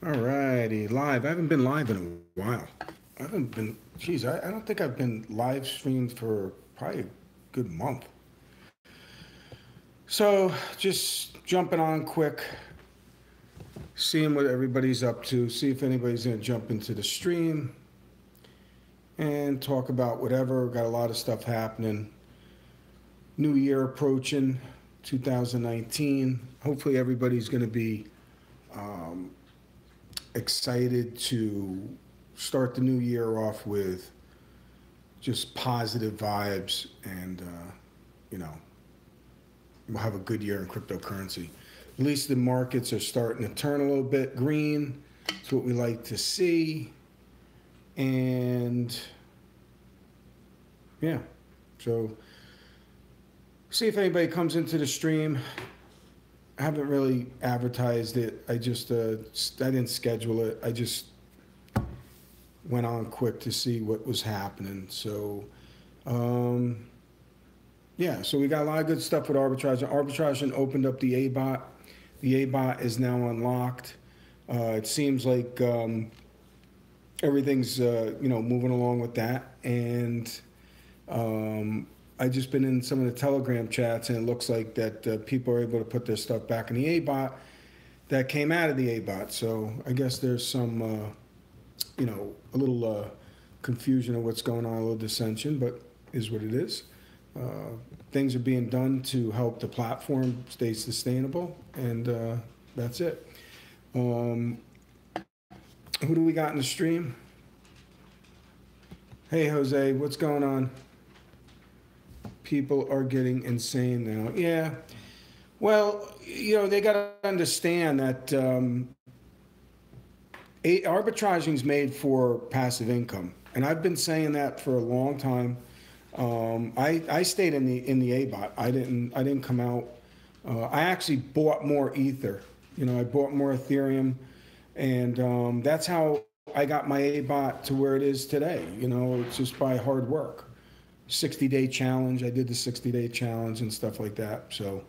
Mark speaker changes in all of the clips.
Speaker 1: Alrighty, live. I haven't been live in a while. I haven't been, geez, I don't think I've been live streamed for probably a good month. So just jumping on quick, seeing what everybody's up to, see if anybody's going to jump into the stream and talk about whatever. Got a lot of stuff happening. New year approaching, 2019. Hopefully everybody's going to be um, excited to start the new year off with just positive vibes and, you know, we'll have a good year in cryptocurrency. At least the markets are starting to turn a little bit green. It's what we like to see. And yeah, so see if anybody comes into the stream. I haven't really advertised it. I didn't schedule it. I just went on quick to see what was happening. So, yeah, so we got a lot of good stuff with arbitrage. Arbitrage opened up the A-bot. The A-bot is now unlocked. It seems like everything's moving along with that. And I just been in some of the Telegram chats, and it looks like that people are able to put their stuff back in the A-bot that came out of the A-bot. So I guess there's some, a little confusion of what's going on, a little dissension, but is what it is. Things are being done to help the platform stay sustainable, and that's it. Who do we got in the stream? Hey, Jose, what's going on? People are getting insane now. Yeah. Well, they got to understand that arbitraging is made for passive income, and I've been saying that for a long time. I stayed in the A-bot. I didn't come out. I actually bought more Ether. I bought more Ethereum, and that's how I got my A-bot to where it is today. It's just by hard work. 60-day challenge. I did the 60-day challenge and stuff like that. So,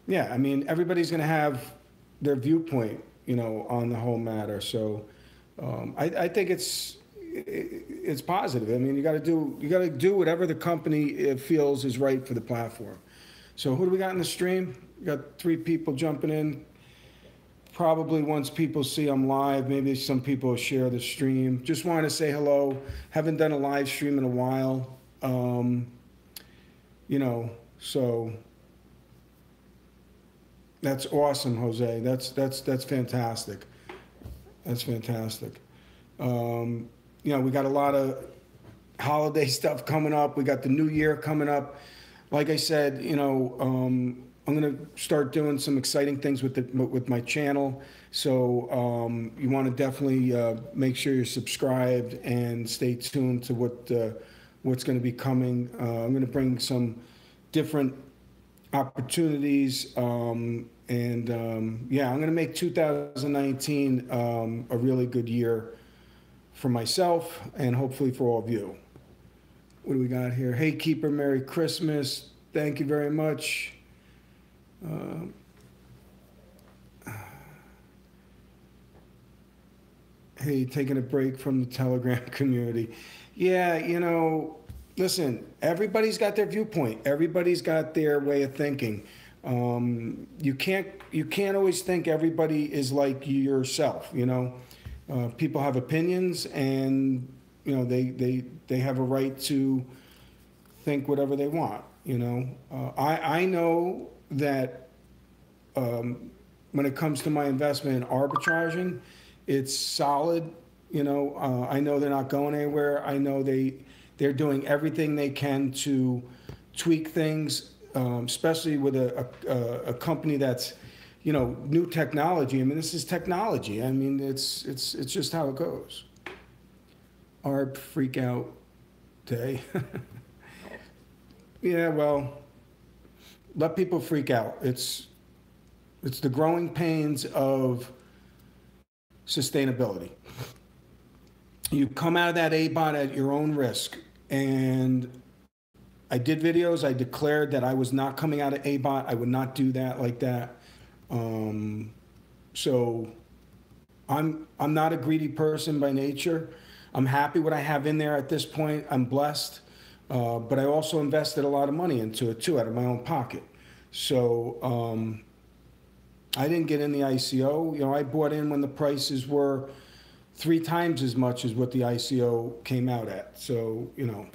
Speaker 1: yeah, I mean, everybody's going to have their viewpoint, on the whole matter. So, I think it's positive. I mean, you got to do whatever the company feels is right for the platform. So, who do we got in the stream? We got 3 people jumping in. Probably once people see I'm live, maybe some people will share the stream. Just wanted to say hello. Haven't done a live stream in a while. So that's awesome, Jose. That's fantastic. That's fantastic. We got a lot of holiday stuff coming up. We got the new year coming up. Like I said, I'm going to start doing some exciting things with my channel. So you want to definitely make sure you're subscribed and stay tuned to what's going to be coming. I'm going to bring some different opportunities, I'm going to make 2019 a really good year for myself and hopefully for all of you. What do we got here? Hey, Keeper, Merry Christmas. Thank you very much. Hey, taking a break from the Telegram community. Yeah, listen, everybody's got their viewpoint. Everybody's got their way of thinking. You can't always think everybody is like yourself. People have opinions, and they have a right to think whatever they want. I know that when it comes to my investment in arbitraging, it's solid. I know they're not going anywhere. I know they're doing everything they can to tweak things, especially with a company that's, new technology. I mean, this is technology. I mean, it's just how it goes. Arb freak out day. Yeah, well, let people freak out. It's the growing pains of sustainability. You come out of that A-bot at your own risk. And I did videos. I declared that I was not coming out of A-bot. I would not do that like that. So I'm not a greedy person by nature. I'm happy what I have in there at this point. I'm blessed, but I also invested a lot of money into it too, out of my own pocket. So I didn't get in the ICO. You know, I bought in when the prices were 3 times as much as what the ICO came out at. So you know,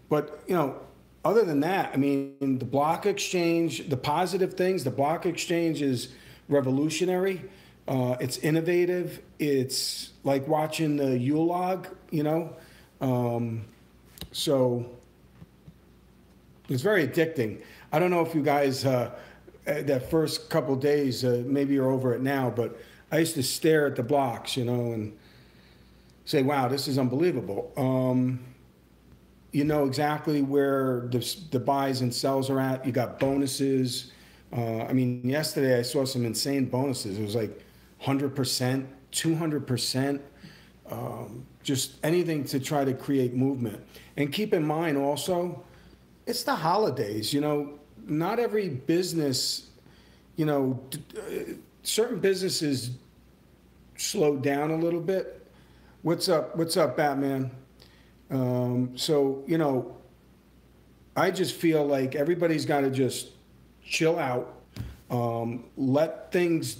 Speaker 1: but you know, other than that, I mean, the block exchange, the positive things, the block exchange is revolutionary. It's innovative. It's like watching the Yule log, you know. So it's very addicting. I don't know if you guys, that first couple days, maybe you're over it now, but I used to stare at the blocks, you know, and say, wow, this is unbelievable. You know exactly where the buys and sells are at. You got bonuses. I mean, yesterday I saw some insane bonuses. It was like 100%, 200%, just anything to try to create movement. And keep in mind also, it's the holidays. You know, not every business, you know, certain businesses slowed down a little bit. What's up? What's up, Batman? So, you know, I just feel like everybody's got to just chill out, let things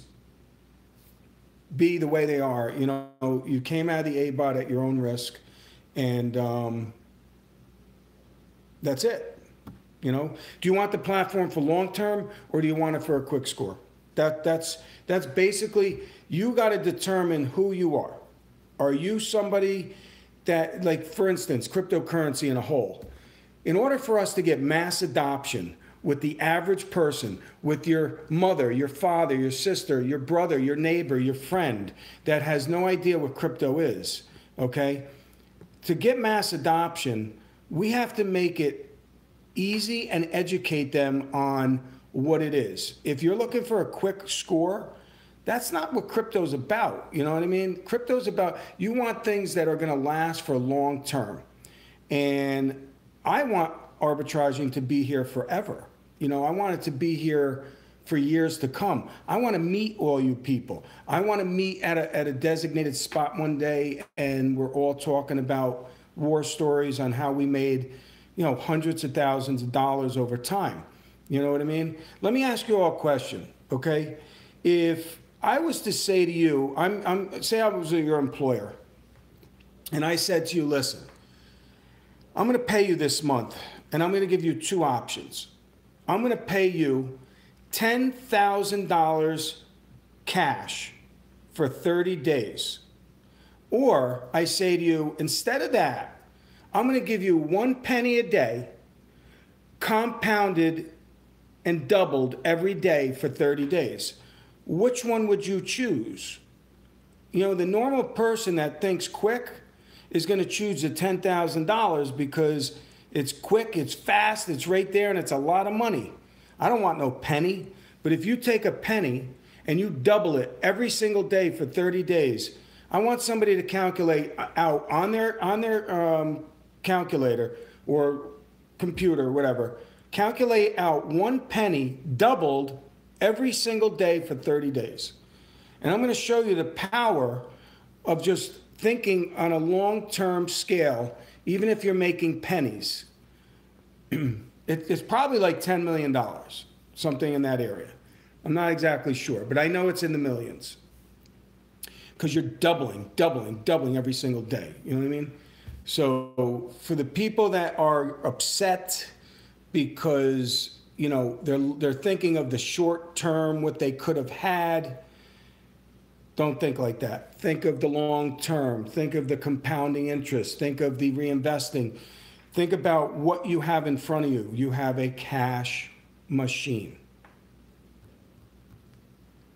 Speaker 1: be the way they are. You know, you came out of the A-bot at your own risk, and that's it. You know, do you want the platform for long term, or do you want it for a quick score? That's basically, you got to determine who you are. Are you somebody that, like, for instance, cryptocurrency in a whole? In order for us to get mass adoption with the average person, with your mother, your father, your sister, your brother, your neighbor, your friend that has no idea what crypto is, okay? To get mass adoption, we have to make it easy and educate them on what it is. If you're looking for a quick score, that's not what crypto's about. You know what I mean? Crypto's about, you want things that are gonna last for long term. And I want arbitraging to be here forever. You know, I want it to be here for years to come. I want to meet all you people. I want to meet at a designated spot one day, and we're all talking about war stories on how we made, you know, hundreds of thousands of dollars over time. You know what I mean? Let me ask you all a question, okay? If I was to say to you, say I was your employer, and I said to you, listen, I'm going to pay you this month, and I'm going to give you 2 options. I'm going to pay you $10,000 cash for 30 days. Or I say to you, instead of that, I'm going to give you 1 penny a day, compounded and doubled every day for 30 days. Which one would you choose? You know, the normal person that thinks quick is going to choose the $10,000 because it's quick, it's fast, it's right there, and it's a lot of money. I don't want no penny. But if you take a penny and you double it every single day for 30 days, I want somebody to calculate out on their calculator or computer, whatever, calculate out 1 penny doubled every single day for 30 days. And I'm going to show you the power of just thinking on a long-term scale, even if you're making pennies. It's probably like $10 million, something in that area. I'm not exactly sure, but I know it's in the millions. Because you're doubling every single day. You know what I mean? So for the people that are upset because, you know, they're thinking of the short term, what they could have had, don't think like that. Think of the long term. Think of the compounding interest. Think of the reinvesting. Think about what you have in front of you. You have a cash machine.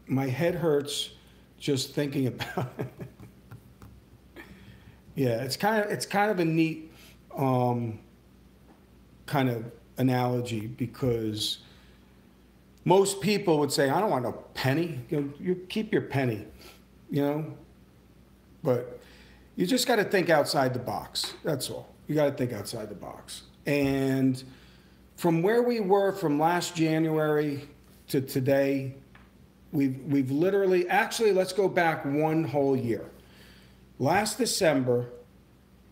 Speaker 1: My head hurts just thinking about it. Yeah, it's kind of a neat kind of analogy, because most people would say, I don't want no penny. You keep your penny, you know? But you just got to think outside the box. That's all. You got to think outside the box. And from where we were from last January to today, We've literally, actually, let's go back one whole year. Last December,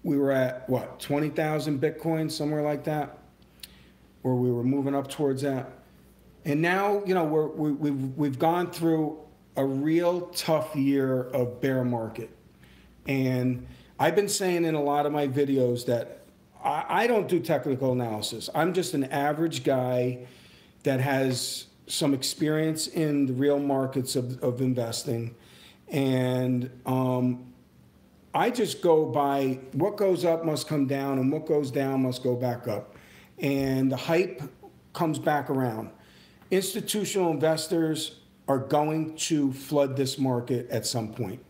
Speaker 1: we were at what, 20,000 Bitcoin, somewhere like that, or we were moving up towards that. And now, you know, we've gone through a real tough year of bear market. And I've been saying in a lot of my videos that I don't do technical analysis. I'm just an average guy that has some experience in the real markets of investing. And I just go by what goes up must come down and what goes down must go back up. And the hype comes back around. Institutional investors are going to flood this market at some point.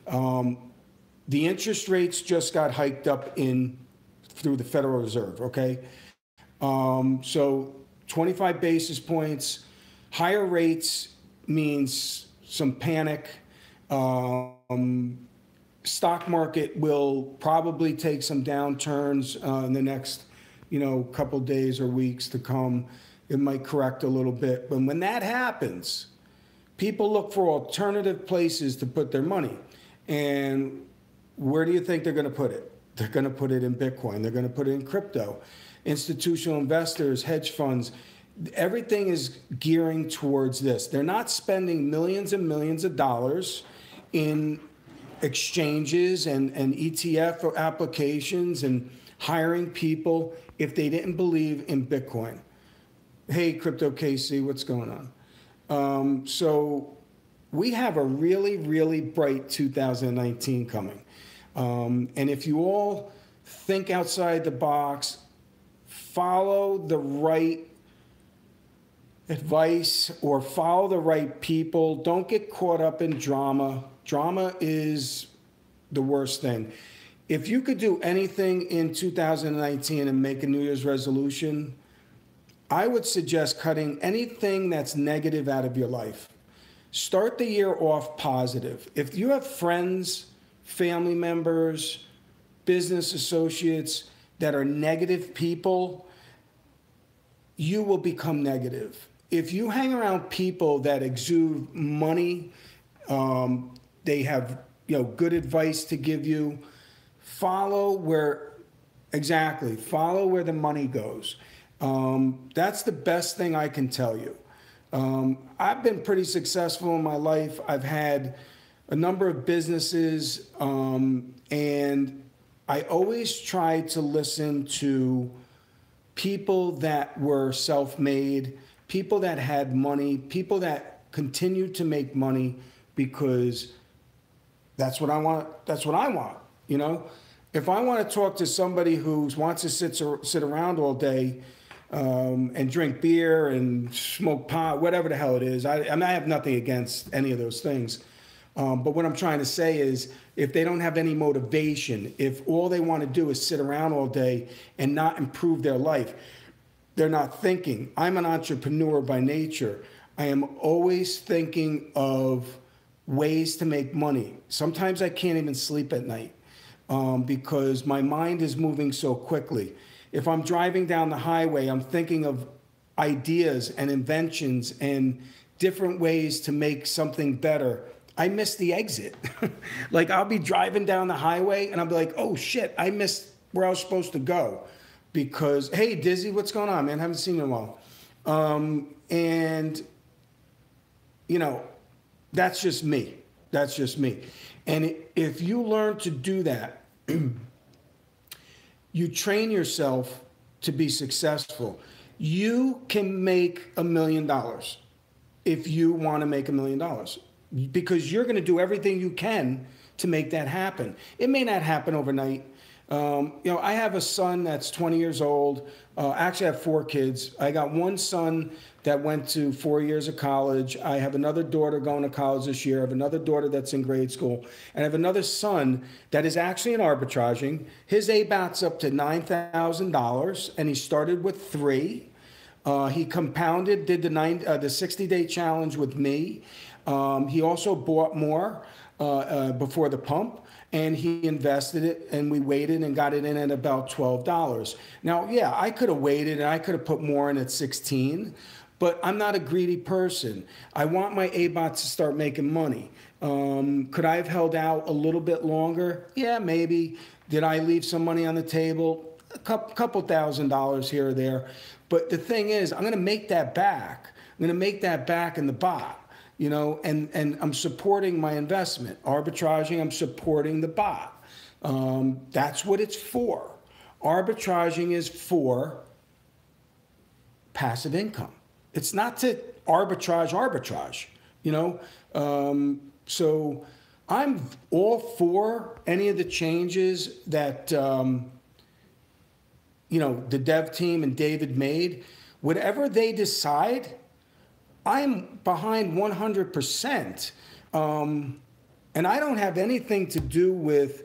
Speaker 1: The interest rates just got hiked up through the Federal Reserve, okay? So 25 basis points, higher rates means some panic. Stock market will probably take some downturns in the next, couple days or weeks to come. It might correct a little bit. But when that happens, people look for alternative places to put their money. And where do you think they're going to put it? They're going to put it in Bitcoin. They're going to put it in crypto. Institutional investors, hedge funds, everything is gearing towards this. They're not spending millions and millions of dollars in exchanges and ETF applications and hiring people if they didn't believe in Bitcoin. Hey, Crypto KC, what's going on? So we have a really, really bright 2019 coming. And if you all think outside the box, follow the right advice or follow the right people, don't get caught up in drama. Drama is the worst thing. If you could do anything in 2019 and make a New Year's resolution, I would suggest cutting anything that's negative out of your life. Start the year off positive. If you have friends, family members, business associates that are negative people, you will become negative. If you hang around people that exude money, they have good advice to give you, follow where the money goes. That's the best thing I can tell you. I've been pretty successful in my life. I've had a number of businesses, and I always tried to listen to people that were self-made, people that had money, people that continued to make money because that's what I want. That's what I want. If I want to talk to somebody who wants to sit around all day and drink beer and smoke pot, whatever the hell it is, I have nothing against any of those things. But what I'm trying to say is, if they don't have any motivation, if all they want to do is sit around all day and not improve their life, they're not thinking. I'm an entrepreneur by nature. I am always thinking of ways to make money. Sometimes I can't even sleep at night because my mind is moving so quickly. If I'm driving down the highway, I'm thinking of ideas and inventions and different ways to make something better. I miss the exit. Like, I'll be driving down the highway and I'll be like, oh shit, I missed where I was supposed to go. Because, hey, Dizzy, what's going on, man? Haven't seen you in a while. And, that's just me. That's just me. And if you learn to do that, you train yourself to be successful. You can make $1 million if you want to make $1 million, because you're going to do everything you can to make that happen. It may not happen overnight. I have a son that's 20 years old. Actually, I have 4 kids. I got one son that went to 4 years of college. I have another daughter going to college this year. I have another daughter that's in grade school. And I have another son that is actually in arbitraging. His ABAT's up to $9,000, and he started with 3. He compounded, did the 60-day challenge with me. He also bought more before the pump. And he invested it, and we waited and got it in at about $12. Now, yeah, I could have waited and I could have put more in at 16, but I'm not a greedy person. I want my ABOTs to start making money. Could I have held out a little bit longer? Yeah, maybe. Did I leave some money on the table? A couple $1,000s here or there. But the thing is, I'm going to make that back. I'm going to make that back in the bot, you know, and I'm supporting my investment. Arbitraging, I'm supporting the bot. That's what it's for. Arbitraging is for passive income. It's not to arbitrage, you know. So I'm all for any of the changes that, you know, the dev team and David made. Whatever they decide, I'm behind 100%. And I don't have anything to do with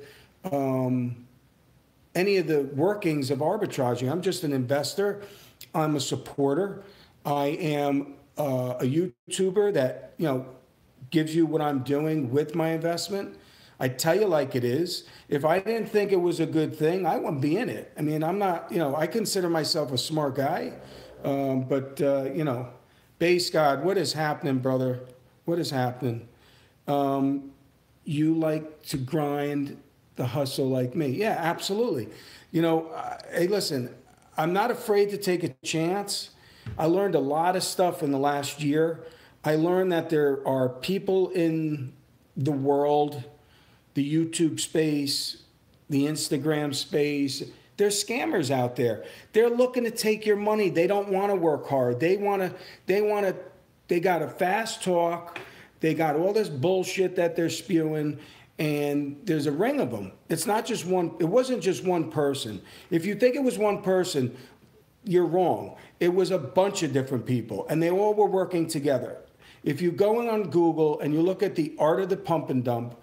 Speaker 1: any of the workings of arbitraging. I'm just an investor. I'm a supporter. I am a YouTuber that, you know, gives you what I'm doing with my investment. I tell you like it is. If I didn't think it was a good thing, I wouldn't be in it. I mean, I'm not, you know, I consider myself a smart guy. But you know, BASSGODD, what is happening, brother? What is happening? You like to grind the hustle like me. Yeah, absolutely. You know, hey, listen, I'm not afraid to take a chance. I learned a lot of stuff in the last year. I learned that there are people in the world, the YouTube space, the Instagram space. There's scammers out there. They're looking to take your money. They don't want to work hard. They got a fast talk. They got all this bullshit that they're spewing, and there's a ring of them. It's not just one. It wasn't just one person. If you think it was one person, you're wrong. It was a bunch of different people, and they all were working together. If you go on Google and you look at the art of the pump and dump,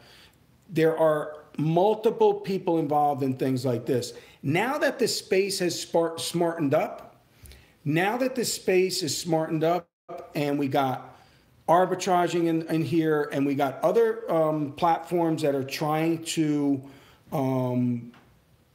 Speaker 1: there are multiple people involved in things like this. Now that the space has smartened up, and we got arbitraging in here, and we got other platforms that are trying to, you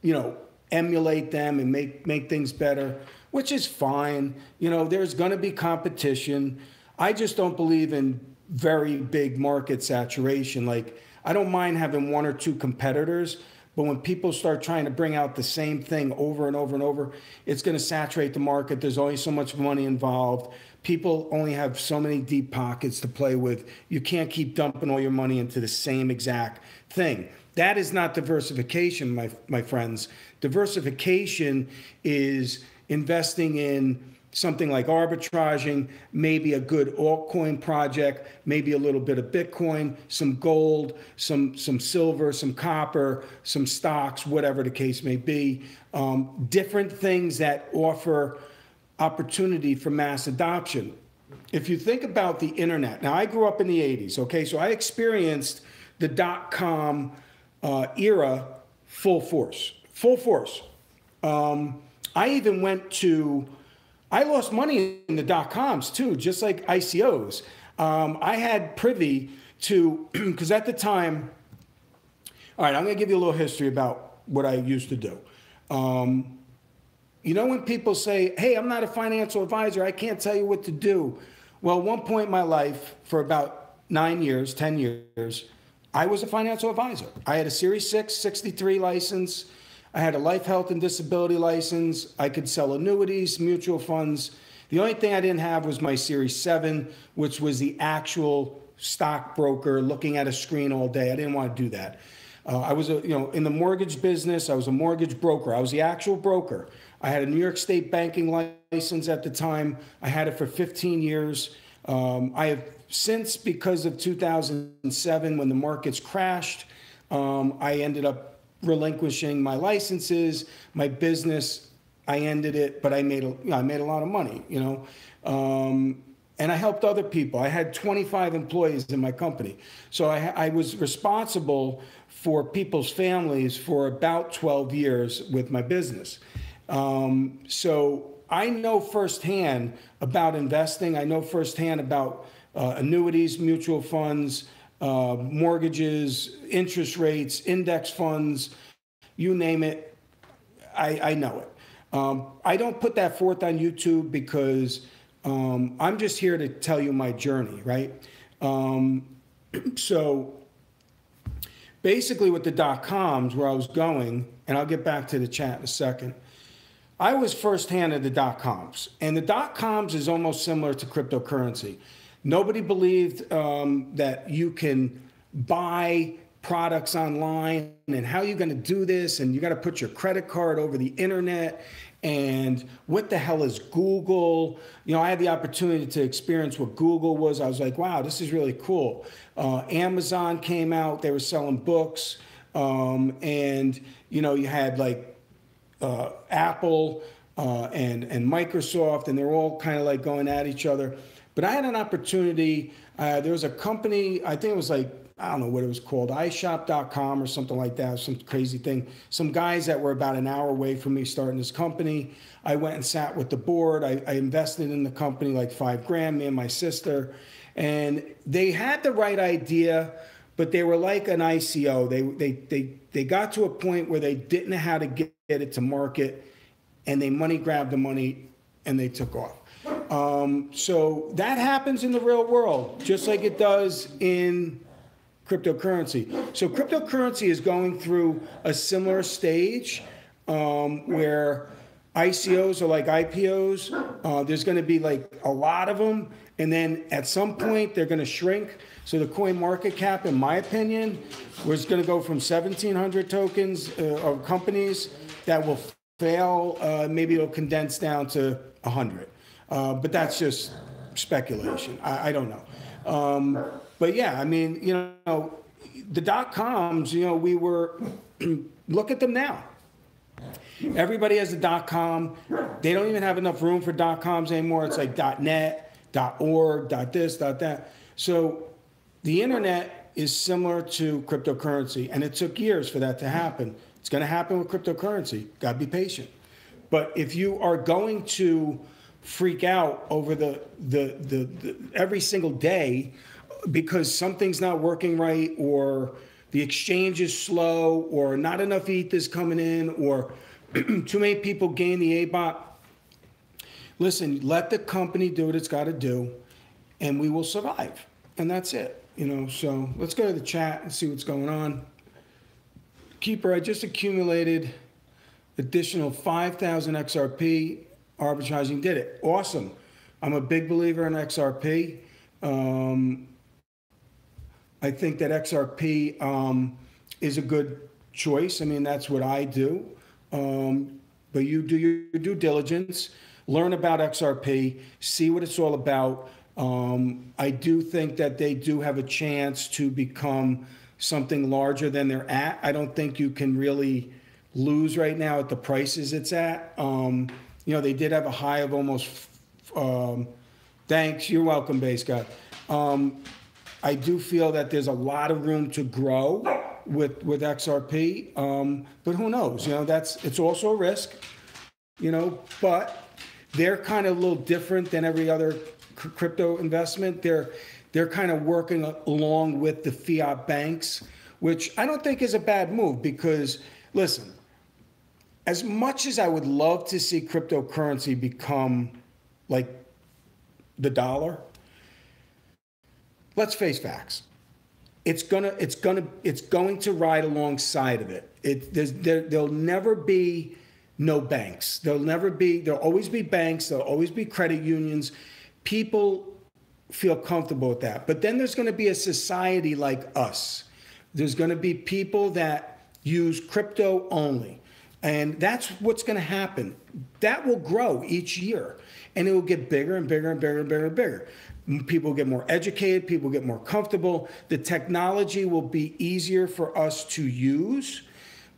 Speaker 1: know, emulate them and make things better, which is fine. You know, there's going to be competition. I just don't believe in very big market saturation. Like, I don't mind having one or two competitors, but when people start trying to bring out the same thing over and over and over, it's going to saturate the market. There's only so much money involved. People only have so many deep pockets to play with. You can't keep dumping all your money into the same exact thing. That is not diversification, my friends. Diversification is investing in something like arbitraging, maybe a good altcoin project, maybe a little bit of Bitcoin, some gold, some silver, some copper, some stocks, whatever the case may be. Different things that offer opportunity for mass adoption. If you think about the internet, now I grew up in the 80s, okay? So I experienced the dot-com era full force. I even went to, I lost money in the dot-coms too, just like ICOs. I had privy to, because at the time, all right, I'm going to give you a little history about what I used to do. You know, when people say, hey, I'm not a financial advisor, I can't tell you what to do. Well, at one point in my life, for about 9 years, 10 years, I was a financial advisor. I had a Series 6, 63 license. I had a life, health, and disability license. I could sell annuities, mutual funds. The only thing I didn't have was my Series 7, which was the actual stockbroker looking at a screen all day. I didn't want to do that. I was, in the mortgage business. I was a mortgage broker. I was the actual broker. I had a New York State banking license at the time. I had it for 15 years. I have since, because of 2007, when the markets crashed, I ended up relinquishing my licenses, my business. I ended it, but I made a lot of money, and I helped other people. I had 25 employees in my company. So I was responsible for people's families for about 12 years with my business. So I know firsthand about investing. I know firsthand about annuities, mutual funds, mortgages, interest rates, index funds, you name it, I know it. I don't put that forth on YouTube because I'm just here to tell you my journey, right? So basically with the dot-coms, where I was going, and I'll get back to the chat in a second, I was firsthand at the dot-coms. And the dot-coms is almost similar to cryptocurrency. Nobody believed that you can buy products online, and how you're going to do this, and you got to put your credit card over the internet, and what the hell is Google? You know, I had the opportunity to experience what Google was. I was like, wow, this is really cool. Amazon came out, they were selling books, and you know, you had like Apple and Microsoft, and they're all kind of like going at each other. But I had an opportunity. There was a company, I think it was like, I don't know what it was called, iShop.com or something like that, some crazy thing. Some guys that were about an hour away from me starting this company. I went and sat with the board. I invested in the company like $5,000, me and my sister. And they had the right idea, but they were like an ICO. They got to a point where they didn't know how to get it to market, and they money grabbed the money and they took off. So that happens in the real world, just like it does in cryptocurrency. So cryptocurrency is going through a similar stage where ICOs are like IPOs. There's going to be like a lot of them, and then at some point they're going to shrink. So the coin market cap, in my opinion, was going to go from 1,700 tokens of companies that will fail. Maybe it'll condense down to 100. But that's just speculation. I don't know. But yeah, I mean, you know, the dot-coms, you know, we were, look at them now. Everybody has a dot-com. They don't even have enough room for dot-coms anymore. It's like .net, .org, .this, .that. So the internet is similar to cryptocurrency, and it took years for that to happen. It's going to happen with cryptocurrency. Got to be patient. But if you are going to freak out over the every single day because something's not working right, or the exchange is slow, or not enough ETH is coming in, or too many people gain the ABOT. Listen, let the company do what it's got to do, and we will survive. And that's it, you know. So let's go to the chat and see what's going on. Keeper, I just accumulated additional 5,000 XRP. Arbitraging did it. Awesome. I'm a big believer in XRP. I think that XRP is a good choice. I mean, that's what I do. But you do your due diligence, learn about XRP, see what it's all about. I do think that they do have a chance to become something larger than they're at. I don't think you can really lose right now at the prices it's at. You know, they did have a high of almost, thanks, you're welcome, BASSGODD. I do feel that there's a lot of room to grow with XRP, but who knows? You know, it's also a risk, you know, but they're kind of a little different than every other crypto investment. They're kind of working along with the fiat banks, which I don't think is a bad move because, listen, as much as I would love to see cryptocurrency become like the dollar, let's face facts. It's going to ride alongside of it. There'll never be no banks. There'll always be banks. There'll always be credit unions. People feel comfortable with that. But then there's going to be a society like us. There's going to be people that use crypto only. And that's what's going to happen. That will grow each year, and it will get bigger and bigger and bigger and bigger and bigger. People get more educated, people get more comfortable. The technology will be easier for us to use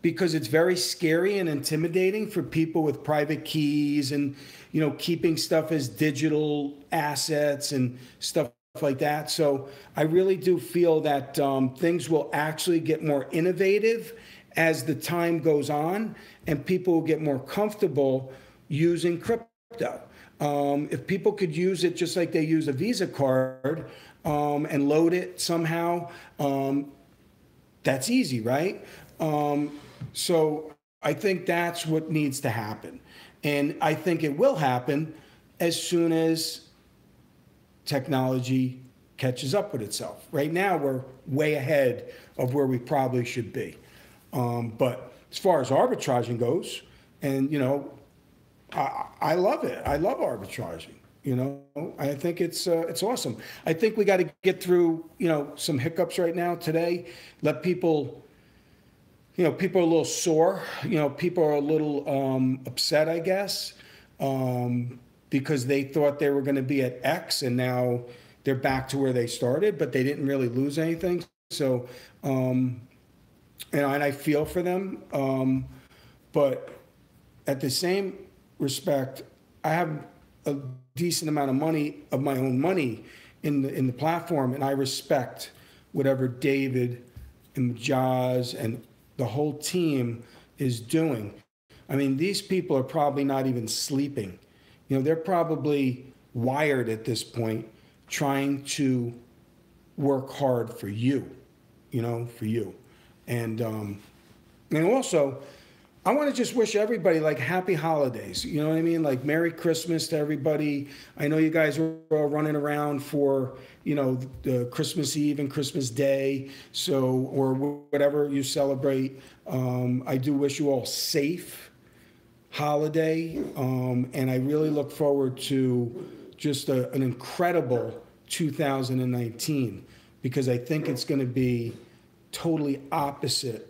Speaker 1: because it's very scary and intimidating for people with private keys and, you know, keeping stuff as digital assets and stuff like that. So I really do feel that things will actually get more innovative as the time goes on, and people will get more comfortable using crypto. If people could use it just like they use a Visa card and load it somehow, that's easy, right? So I think that's what needs to happen. And I think it will happen as soon as technology catches up with itself. Right now, we're way ahead of where we probably should be. But as far as arbitraging goes, and, I love it. I love arbitraging. I think it's awesome. I think we got to get through, some hiccups right now today. Let people, people are a little sore. People are a little upset, I guess, because they thought they were going to be at X and now they're back to where they started, but they didn't really lose anything. So, and I feel for them. But at the same respect, I have a decent amount of money, of my own money in the platform, and I respect whatever David and Jaws and the whole team is doing. I mean, these people are probably not even sleeping. They're probably wired at this point, trying to work hard for you, for you. And also, I want to just wish everybody like happy holidays. You know what I mean? Like Merry Christmas to everybody. I know you guys are all running around for, the Christmas Eve and Christmas Day. So, or whatever you celebrate. I do wish you all safe holiday. And I really look forward to just an incredible 2019, because I think it's going to be totally opposite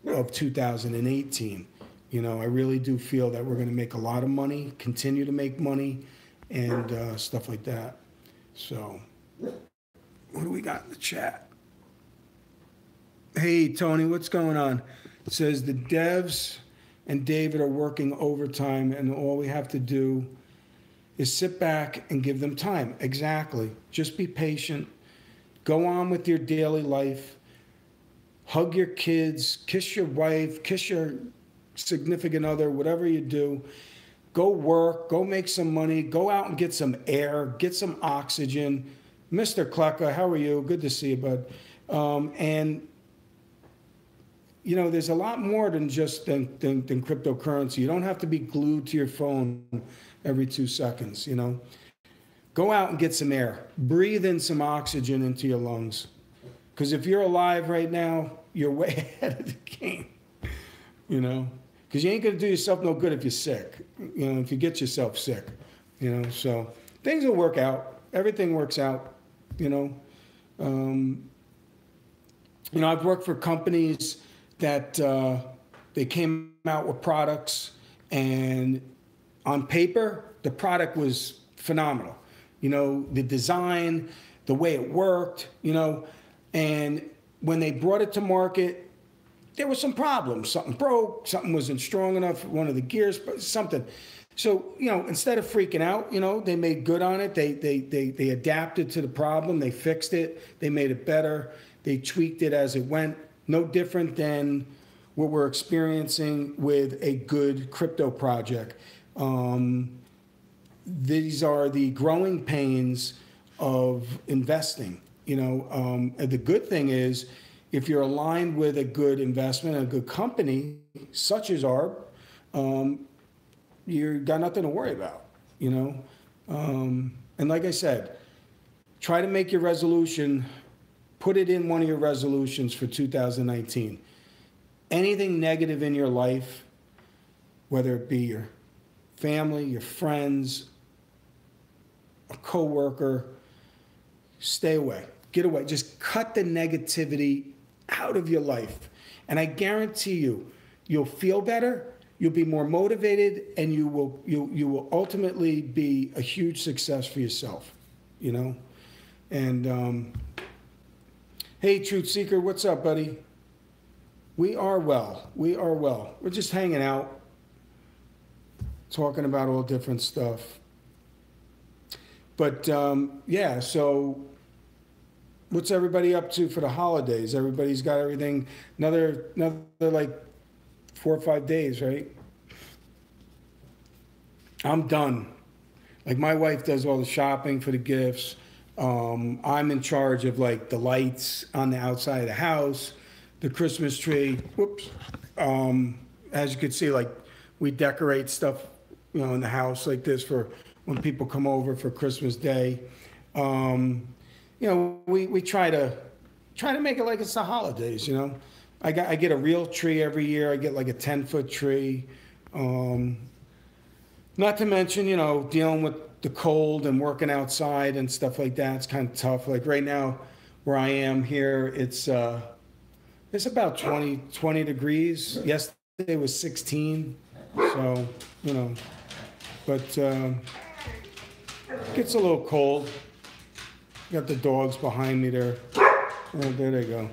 Speaker 1: of 2018. I really do feel that we're going to make a lot of money, continue to make money, and stuff like that. So, what do we got in the chat? Hey, Tony, what's going on? It says the devs and David are working overtime, and all we have to do is sit back and give them time. Exactly. Just be patient. Go on with your daily life. Hug your kids, kiss your wife, kiss your significant other, whatever you do. Go work, go make some money, go out and get some air, get some oxygen. Mr. Kleka, how are you? Good to see you, bud. And, there's a lot more than just than cryptocurrency. You don't have to be glued to your phone every 2 seconds, Go out and get some air. Breathe in some oxygen into your lungs. Because if you're alive right now, you're way ahead of the game, Because you ain't going to do yourself no good if you're sick, if you get yourself sick, So things will work out. Everything works out, I've worked for companies that they came out with products, and on paper, the product was phenomenal. The design, the way it worked, and when they brought it to market, there were some problems. Something broke, something wasn't strong enough, one of the gears, something. So, instead of freaking out, they made good on it. They adapted to the problem. They fixed it. They made it better. They tweaked it as it went. No different than what we're experiencing with a good crypto project. These are the growing pains of investing. The good thing is, if you're aligned with a good investment, a good company, such as ARB, you got nothing to worry about, And like I said, try to make your resolution, put it in one of your resolutions for 2019. Anything negative in your life, whether it be your family, your friends, a coworker, stay away. Get away. Just cut the negativity out of your life. And I guarantee you, you'll feel better, you'll be more motivated, and you will ultimately be a huge success for yourself, And hey, Truth Seeker, what's up, buddy? We are well. We are well. We're just hanging out, talking about all different stuff. But yeah, so what's everybody up to for the holidays? Everybody's got everything, another like 4 or 5 days, right? I'm done. Like, my wife does all the shopping for the gifts. I'm in charge of like the lights on the outside of the house, the Christmas tree. Whoops. As you can see, like, we decorate stuff, in the house like this for when people come over for Christmas Day. You know, we try to make it like it's the holidays. You know, I get a real tree every year. I get like a 10-foot tree. Not to mention, you know, dealing with the cold and working outside and stuff like that. It's kind of tough. Like right now, where I am here, it's about 20 degrees. Yesterday was 16. So, you know, but it gets a little cold. Got the dogs behind me there. Oh, there they go.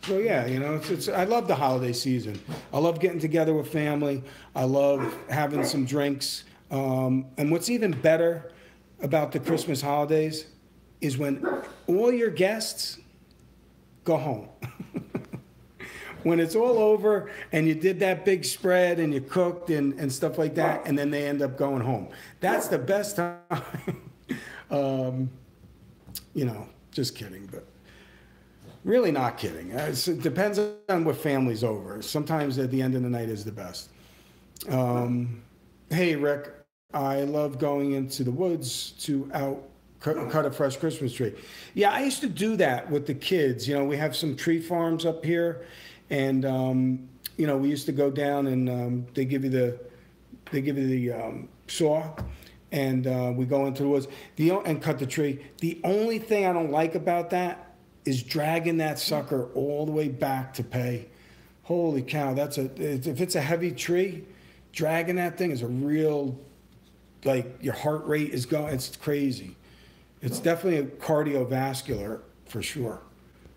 Speaker 1: So yeah, you know, I love the holiday season. I love getting together with family. I love having some drinks. And what's even better about the Christmas holidays is when all your guests go home. When it's all over and you did that big spread and you cooked and stuff like that, and then they end up going home. That's the best time. You know, just kidding, but really not kidding. It depends on what family's over. Sometimes at the end of the night is the best. Hey, Rick, I love going into the woods to cut a fresh Christmas tree. Yeah, I used to do that with the kids. You know, we have some tree farms up here, and you know, we used to go down and they give you the saw, and we go into the woods and cut the tree. The only thing I don't like about that is dragging that sucker all the way back to pay. Holy cow, if it's a heavy tree, dragging that thing is a real, like, your heart rate is going, it's crazy. It's definitely a cardiovascular for sure.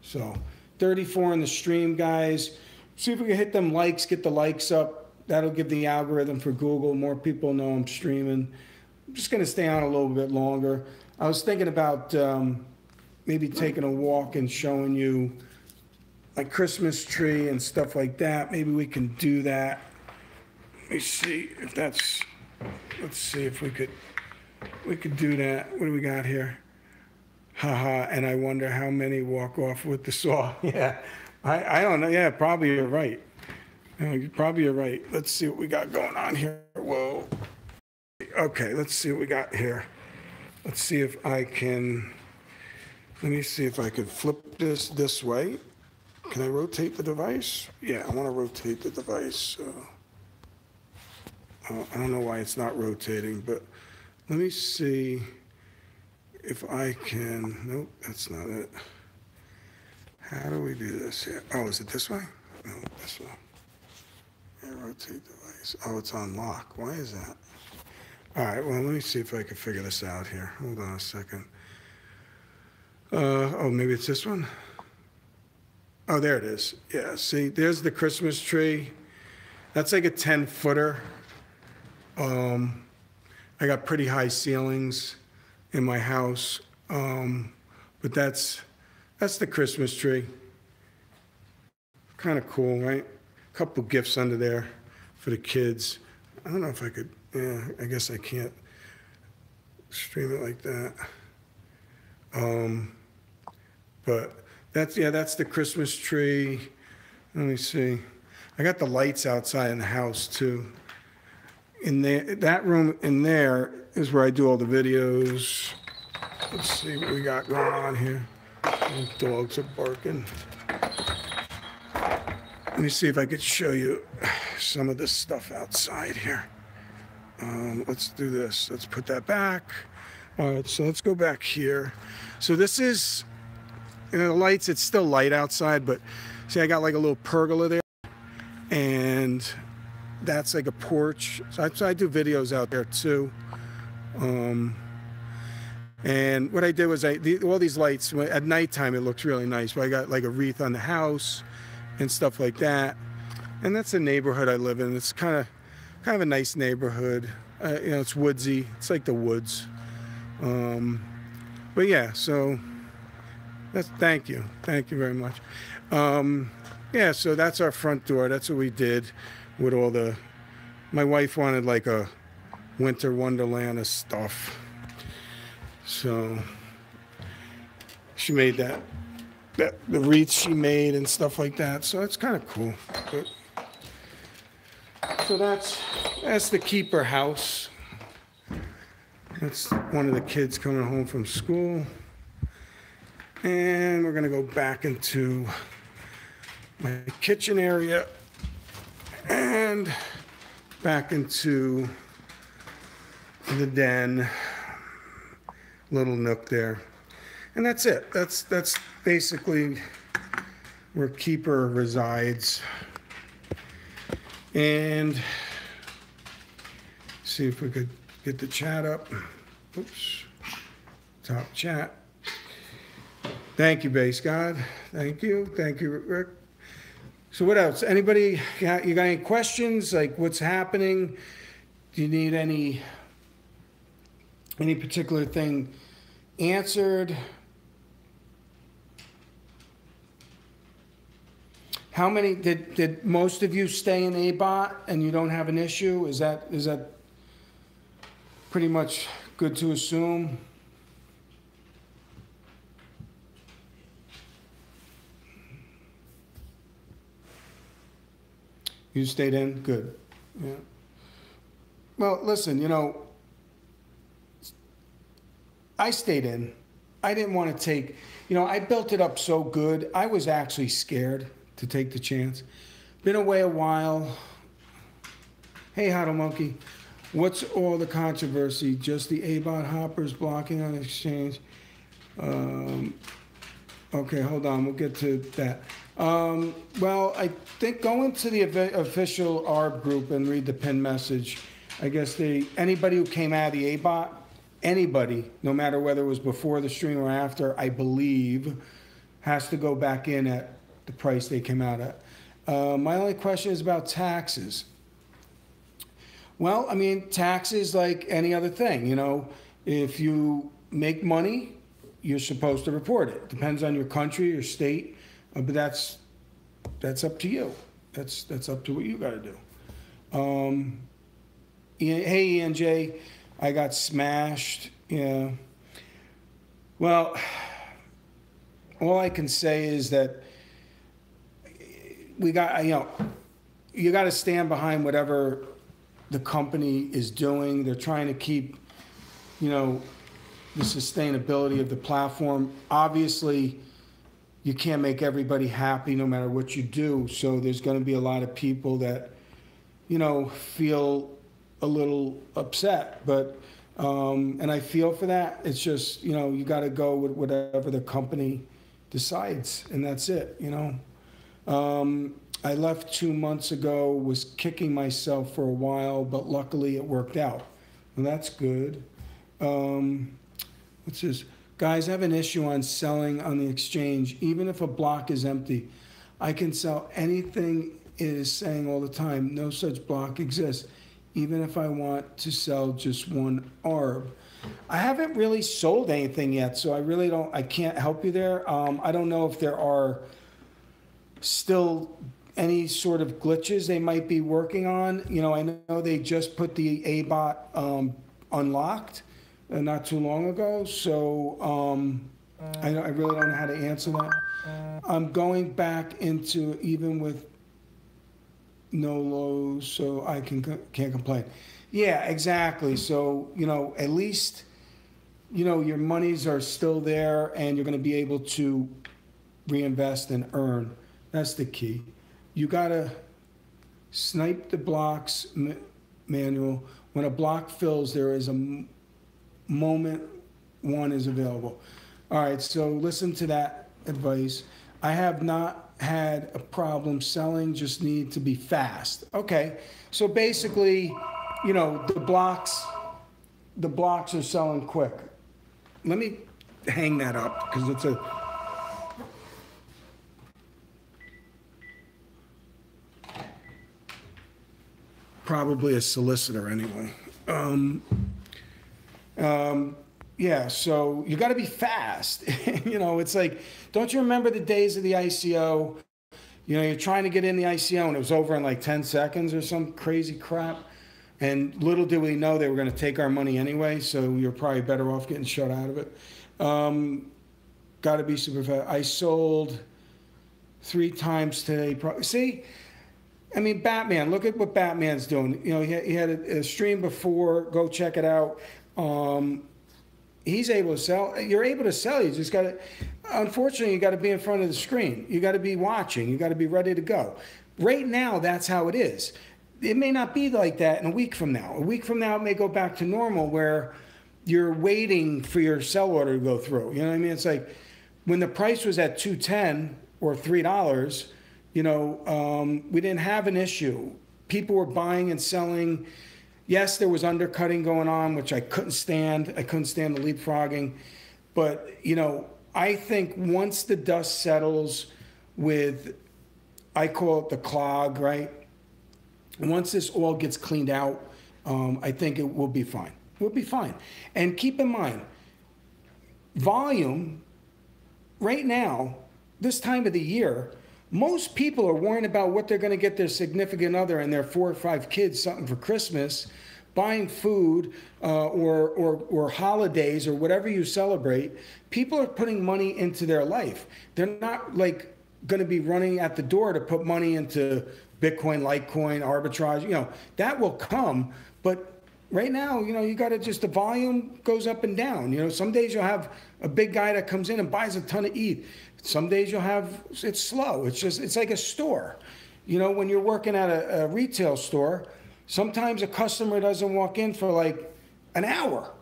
Speaker 1: So 34 in the stream, guys. See if we can hit them likes, get the likes up. That'll give the algorithm for Google. More people know I'm streaming. I'm just going to stay on a little bit longer. I was thinking about maybe taking a walk and showing you my Christmas tree and stuff like that. Maybe we can do that. Let me see if that's, let's see if we could do that. What do we got here? Haha, and I wonder how many walk off with the saw. Yeah, I don't know. Yeah, probably you're right. Probably you're right. Let's see what we got going on here. Whoa. Okay, let's see what we got here. Let's see if I can, let me see if I could flip this way. Can I rotate the device? Yeah, I want to rotate the device. I don't know why it's not rotating, but let me see if I can, nope, that's not it. How do we do this here? Oh, is it this way? No, this way. Yeah, rotate device. Oh, it's on lock. Why is that? All right, well, let me see if I can figure this out here. Hold on a second. Oh, maybe it's this one? Oh, there it is. Yeah, see, there's the Christmas tree. That's like a 10-footer. I got pretty high ceilings in my house, but that's the Christmas tree. Kind of cool, right? A couple gifts under there for the kids. I don't know if I could, yeah, I guess I can't stream it like that. But that's the Christmas tree. Let me see. I got the lights outside in the house too. In there, that room in there is where I do all the videos. Let's see what we got going on here. The dogs are barking. Let me see if I could show you some of this stuff outside here. Let's do this. Let's put that back. All right, so let's go back here. So this is, you know, the lights, it's still light outside, but see, I got like a little pergola there. And that's like a porch. So I do videos out there too. And what I did was all these lights, at nighttime it looks really nice, but I got like a wreath on the house and stuff like that. And that's the neighborhood I live in. It's kind of a nice neighborhood. You know, it's woodsy. It's like the woods. But yeah, so thank you very much. Yeah, so that's our front door. That's what we did with all my wife wanted like a winter wonderland of stuff. So she made the wreaths she made and stuff like that. So it's kind of cool. But, so that's the keeper house. That's one of the kids coming home from school. And we're going to go back into my kitchen area and back into the den, little nook there. And that's it. That's basically where Keeper resides. And see if we could get the chat up. Oops. Top chat. Thank you, BASSGODD. Thank you. Thank you, Rick. So what else? Anybody, you got any questions? Like what's happening? Do you need any particular thing answered? How many, did most of you stay in ABOT and you don't have an issue? Is that pretty much good to assume? You stayed in? Good. Yeah. Well, listen, you know, I stayed in. I didn't want to take, you know, I built it up so good. I was actually scared to take the chance. Been away a while. Hey, Huddle Monkey. What's all the controversy? Just the ABOT hoppers blocking on exchange? Okay, hold on. We'll get to that. Well, I think go into the official ARB group and read the pin message. I guess anybody who came out of the ABOT, anybody, no matter whether it was before the stream or after, I believe, has to go back in at the price they came out at. My only question is about taxes. Well, I mean, taxes like any other thing, you know, if you make money, you're supposed to report it. Depends on your country, your state, but that's up to you. That's up to what you got to do. Hey, ENJ, I got smashed. Yeah. Well, all I can say is that we got, you know, you got to stand behind whatever the company is doing. They're trying to keep, you know, the sustainability of the platform. Obviously, you can't make everybody happy no matter what you do. So there's going to be a lot of people that, you know, feel a little upset. But, and I feel for that. It's just, you know, you got to go with whatever the company decides. And that's it, you know. I left 2 months ago, was kicking myself for a while, but luckily it worked out. Well, that's good. What's this? Guys, I have an issue on selling on the exchange. Even if a block is empty, I can sell anything it is saying all the time. No such block exists, even if I want to sell just one ARB. I haven't really sold anything yet, so I can't help you there. I don't know if there are still any sort of glitches they might be working on. You know, I know they just put the ABOT unlocked not too long ago, so I really don't know how to answer that. I'm going back into even with no lows, so I can't complain. Yeah, exactly. So, you know, at least, you know, your monies are still there and you're going to be able to reinvest and earn. That's the key. You got to snipe the blocks manual. When a block fills, there is a moment one is available. All right, so listen to that advice. I have not had a problem selling, just need to be fast. Okay, so basically, you know, the blocks are selling quick. Let me hang that up because it's probably a solicitor anyway. Yeah, so you got to be fast. You know, it's like, don't you remember the days of the ICO? You know, you're trying to get in the ICO and it was over in like 10 seconds or some crazy crap. And little did we know they were going to take our money anyway, so you're probably better off getting shut out of it. Got to be super fast. I sold 3 times today. See? I mean, Batman, look at what Batman's doing. You know, he had a stream before. Go check it out. He's able to sell. You're able to sell. You just got to, unfortunately, you got to be in front of the screen. You got to be watching. You got to be ready to go. Right now, that's how it is. It may not be like that in a week from now. A week from now, it may go back to normal where you're waiting for your sell order to go through. You know what I mean? It's like when the price was at $2.10 or $3, you know, we didn't have an issue. People were buying and selling. Yes, there was undercutting going on, which I couldn't stand. I couldn't stand the leapfrogging. But, you know, I think once the dust settles with, I call it the clog, right? Once this all gets cleaned out, I think it will be fine. We'll be fine. And keep in mind, volume, right now, this time of the year, most people are worrying about what they're going to get their significant other and their 4 or 5 kids something for Christmas, buying food or holidays or whatever you celebrate. People are putting money into their life. They're not like going to be running at the door to put money into Bitcoin, Litecoin, arbitrage. You know, that will come. But right now, you know, you got to just, the volume goes up and down. You know, some days you'll have a big guy that comes in and buys a ton of ETH. Some days you'll have, it's slow. It's just, it's like a store. You know, when you're working at a retail store, sometimes a customer doesn't walk in for like an hour.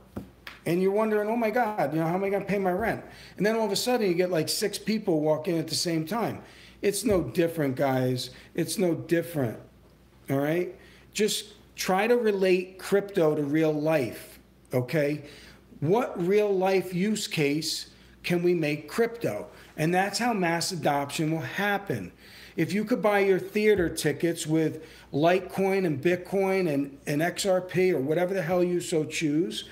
Speaker 1: And you're wondering, oh my God, you know, how am I going to pay my rent? And then all of a sudden you get like 6 people walk in at the same time. It's no different, guys. It's no different. All right? Just try to relate crypto to real life. Okay? What real life use case can we make crypto? And that's how mass adoption will happen. If you could buy your theater tickets with Litecoin and Bitcoin and XRP or whatever the hell you so choose,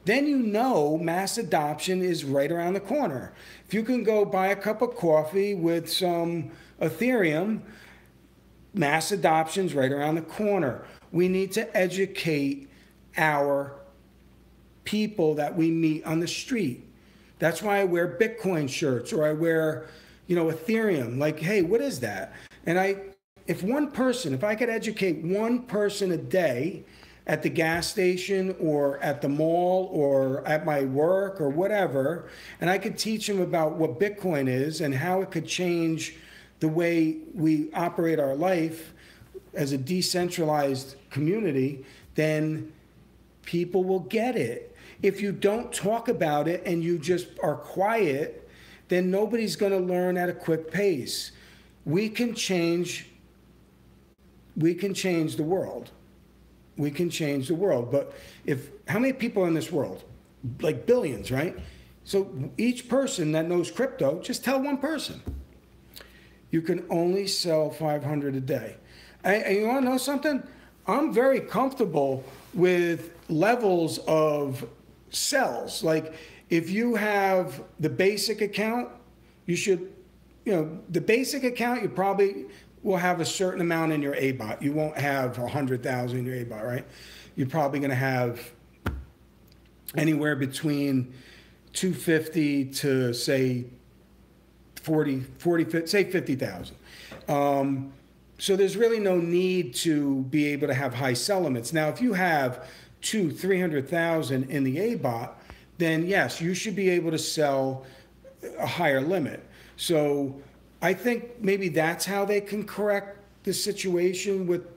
Speaker 1: then you know mass adoption is right around the corner. If you can go buy a cup of coffee with some Ethereum, mass adoption's right around the corner. We need to educate our people that we meet on the street. That's why I wear Bitcoin shirts, or I wear, you know, Ethereum. Like, hey, what is that? And if I could educate one person a day at the gas station or at the mall or at my work or whatever, and I could teach them about what Bitcoin is and how it could change the way we operate our life as a decentralized community, then people will get it. If you don't talk about it and you just are quiet, then nobody's going to learn at a quick pace. We can change the world. We can change the world. But how many people are in this world? Like billions, right? So each person that knows crypto, just tell one person. You can only sell 500 a day. And you want to know something? I'm very comfortable with levels of sells. Like if you have the basic account, you should, you know, the basic account, you probably will have a certain amount in your ABOT. You won't have 100,000 in your ABOT, right? You're probably going to have anywhere between 250 to say 50,000. So there's really no need to be able to have high sell limits. Now, if you have 300,000 in the ABOT, then yes, you should be able to sell a higher limit. So I think maybe that's how they can correct the situation with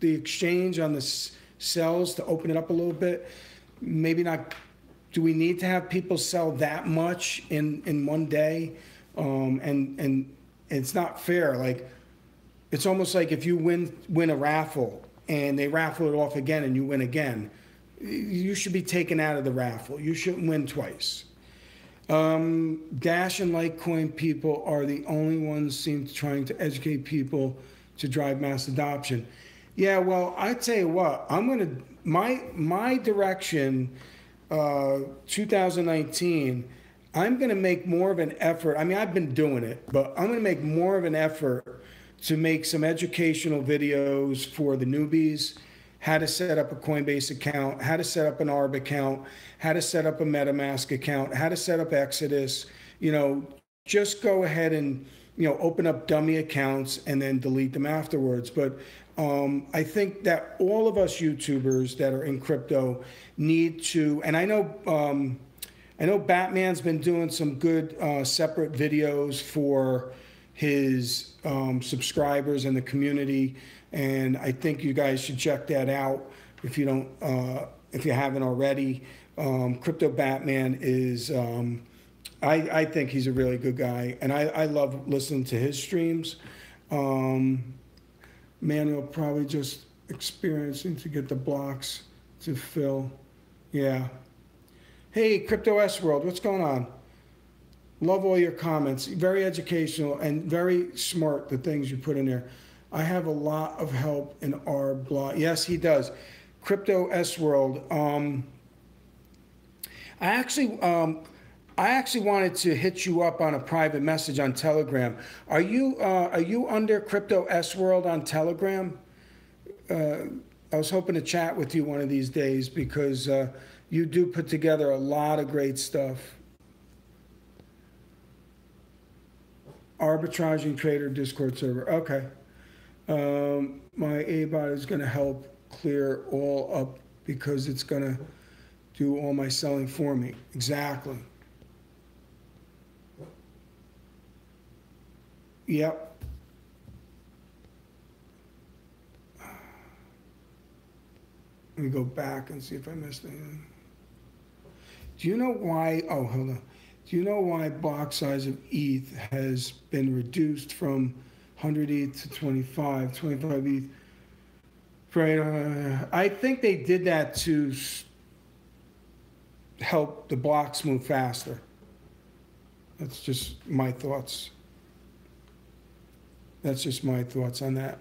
Speaker 1: the exchange on the cells to open it up a little bit. Maybe not. Do we need to have people sell that much in one day? And it's not fair. Like, it's almost like if you win a raffle and they raffle it off again and you win again, you should be taken out of the raffle. You shouldn't win twice. Dash and Litecoin people are the only ones seem to trying to educate people to drive mass adoption. Yeah, well, I tell you what, I'm gonna my direction, 2019. I'm gonna make more of an effort. I mean, I've been doing it, but I'm gonna make more of an effort to make some educational videos for the newbies. How to set up a Coinbase account, how to set up an ARB account, how to set up a MetaMask account, how to set up Exodus. You know, just go ahead and open up dummy accounts and then delete them afterwards. But I think that all of us YouTubers that are in crypto need to, and I know Batman's been doing some good separate videos for his subscribers and the community, and I think you guys should check that out if you don't, if you haven't already. Crypto Batman is, I think he's a really good guy, and I love listening to his streams. Manual probably just experiencing to get the blocks to fill. Yeah. Hey, Crypto S World, what's going on? Love all your comments. Very educational and very smart, the things you put in there. I have a lot of help in our blog. Yes, he does. Crypto S World. I actually wanted to hit you up on a private message on Telegram. Are you under Crypto S World on Telegram? I was hoping to chat with you one of these days because you do put together a lot of great stuff. Arbitraging Trader Discord server. Okay. My ABOT is going to help clear all up because it's going to do all my selling for me. Exactly. Yep. Let me go back and see if I missed anything. Do you know why, oh, hold on. Do you know why block size of ETH has been reduced from 100 ETH to 25 ETH? Right, I think they did that to help the blocks move faster. That's just my thoughts. That's just my thoughts on that.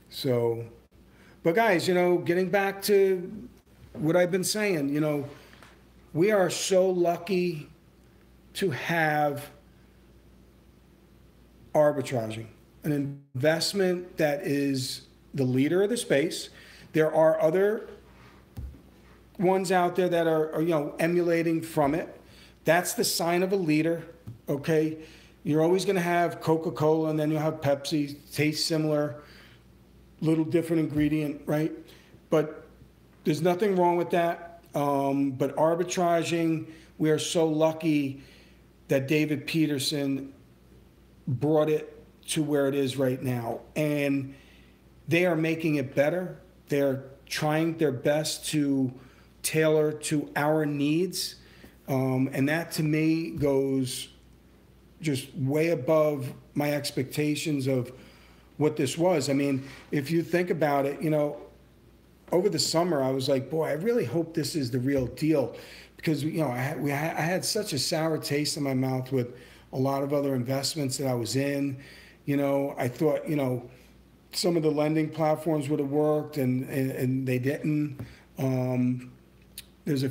Speaker 1: So, but guys, getting back to what I've been saying, we are so lucky to have arbitraging, an investment that is the leader of the space. There are other ones out there that are emulating from it. That's the sign of a leader, okay? You're always going to have Coca-Cola, and then you'll have Pepsi, taste similar, little different ingredient, right? But there's nothing wrong with that. But arbitraging, we are so lucky that David Peterson brought it to where it is right now. And they are making it better. They're trying their best to tailor to our needs. And that to me goes just way above my expectations of what this was. I mean, if you think about it, over the summer, I was like, boy, I really hope this is the real deal. Because, I had such a sour taste in my mouth with a lot of other investments that I was in. I thought, some of the lending platforms would have worked, and they didn't. There's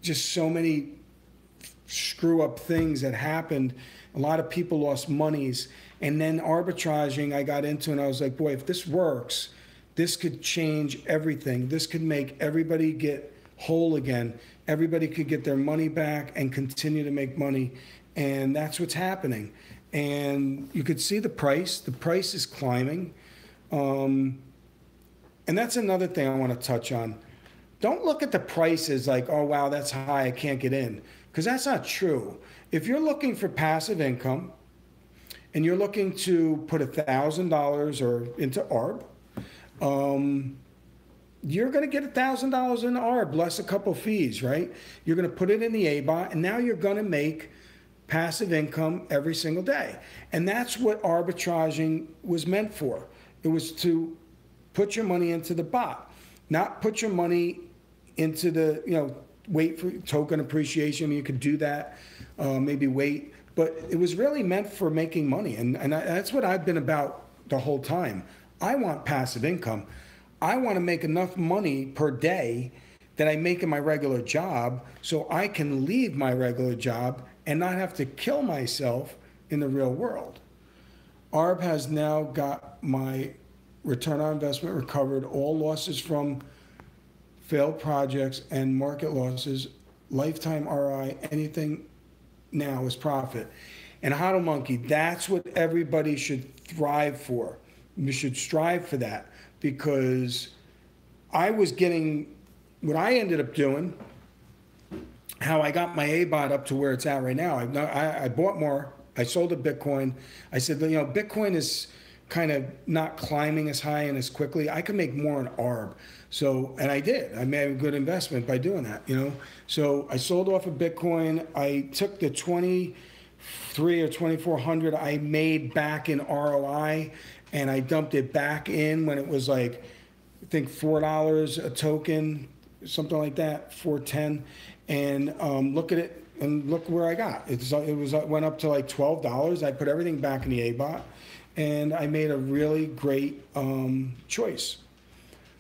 Speaker 1: just so many screw up things that happened. A lot of people lost monies. And then arbitraging, I got into, and I was like, boy, if this works, this could change everything. This could make everybody get whole again. Everybody could get their money back and continue to make money. And that's what's happening. And you could see the price. The price is climbing. And that's another thing I want to touch on. Don't look at the prices like, oh, wow, that's high, I can't get in. Because that's not true. If you're looking for passive income and you're looking to put $1,000 or into ARB, you're going to get $1,000 in ARB, less a couple fees, right? You're going to put it in the ABOT, and now you're going to make passive income every single day. And that's what arbitraging was meant for. It was to put your money into the bot, not put your money into the, wait for token appreciation. I mean, you could do that, maybe wait. But it was really meant for making money. And that's what I've been about the whole time. I want passive income. I want to make enough money per day that I make in my regular job so I can leave my regular job and not have to kill myself in the real world. ARB has now got my return on investment recovered, all losses from failed projects and market losses, lifetime RI, anything now is profit. And Hodl Monkey, that's what everybody should thrive for. You should strive for that, because I was getting, what I ended up doing, how I got my ABOT up to where it's at right now. I bought more. I sold a Bitcoin. I said, you know, Bitcoin is kind of not climbing as high and as quickly. I could make more in ARB. So, and I did. I made a good investment by doing that, you know. So I sold off of Bitcoin. I took the 23 or 2400 I made back in ROI, and I dumped it back in when it was like, I think $4 a token, something like that, 410. And look at it, and look where I got. It went up to like $12. I put everything back in the ABOT, and I made a really great choice.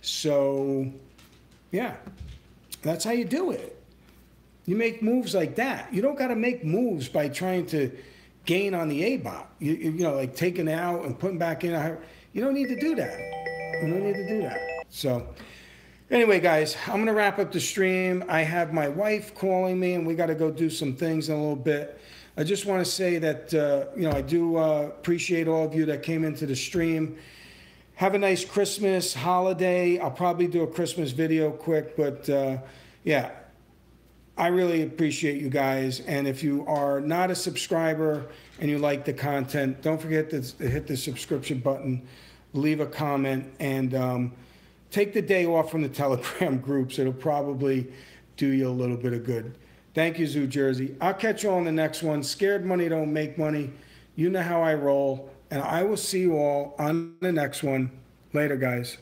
Speaker 1: So, yeah, that's how you do it. You make moves like that. You don't got to make moves by trying to gain on the ABOT. You know, like taking out and putting back in. You don't need to do that. You don't need to do that. So, anyway, guys, I'm going to wrap up the stream. I have my wife calling me, and we got to go do some things in a little bit. I just want to say that, you know, I do appreciate all of you that came into the stream. Have a nice Christmas holiday. I'll probably do a Christmas video quick, but yeah, I really appreciate you guys. And if you are not a subscriber and you like the content, don't forget to hit the subscription button, leave a comment, and take the day off from the Telegram groups. It'll probably do you a little bit of good. Thank you, Zoo Jersey. I'll catch you on the next one. Scared money don't make money. You know how I roll. And I will see you all on the next one. Later, guys.